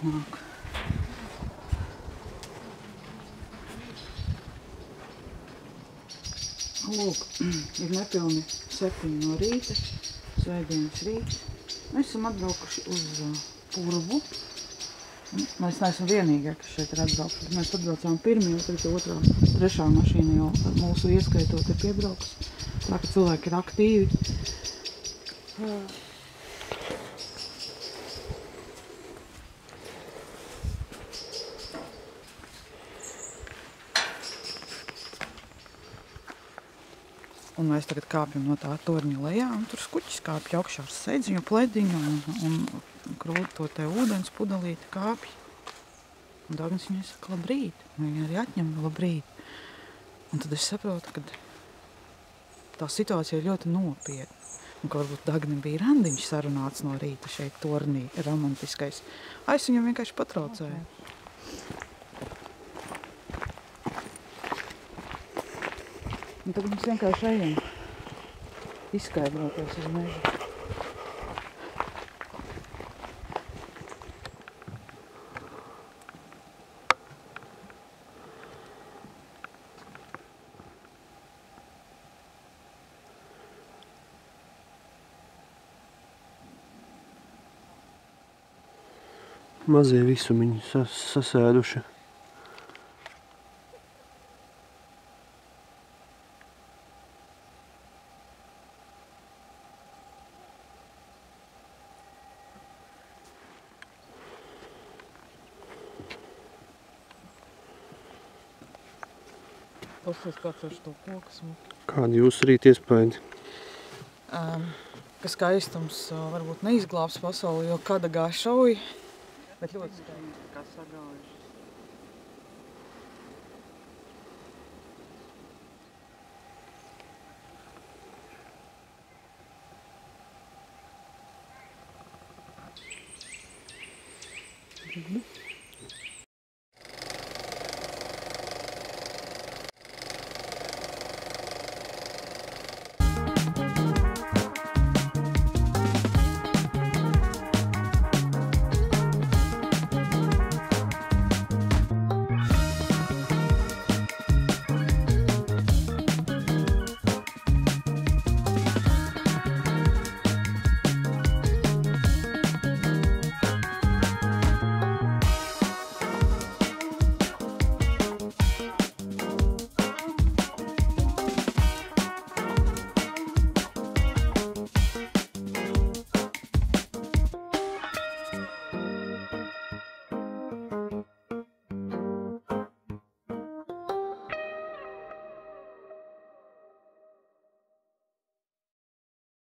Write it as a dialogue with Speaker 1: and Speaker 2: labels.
Speaker 1: nāk. Lūk, ir nepilni 7 no rīta, svētdienas rīts. Mēs esam atbraukuši uz Purvu. Mēs neesam vienīgie, kas šeit ir atbraukuši. Mēs atbraucām pirmie, tad otrā, trešā mašīna jau mūsu ieskaitot ir piebraukusi. Tā, ka cilvēki ir aktīvi. Un mēs tagad kāpjam no tā torņa lejā, un tur skuķis kāpj augšā ar sēdziņu, plediņu un krūt to te ūdens pudelīti kāpj. Un Dagnis viņai saka, labrīt. Un viņa arī atņem labrīt. Un tad es saprotu, ka tā situācija ir ļoti nopietna. Un ka varbūt Dagnim bija randiņš sarunāts no rīta šeit tornī, romantiskais. Es viņam vienkārši patraucēju. Un tagad mums vienkārši ejam izskaidroties uz mežu.
Speaker 2: Mazie visumiņi sasēduši.
Speaker 1: Klausies, kāds ar to koku smuki.
Speaker 2: Kādi jūsu rīt iespēdi?
Speaker 1: Ka skaistums varbūt neizglābs pasauli, jo kadagā šauj, bet ļoti skaisti, kā sagājuši.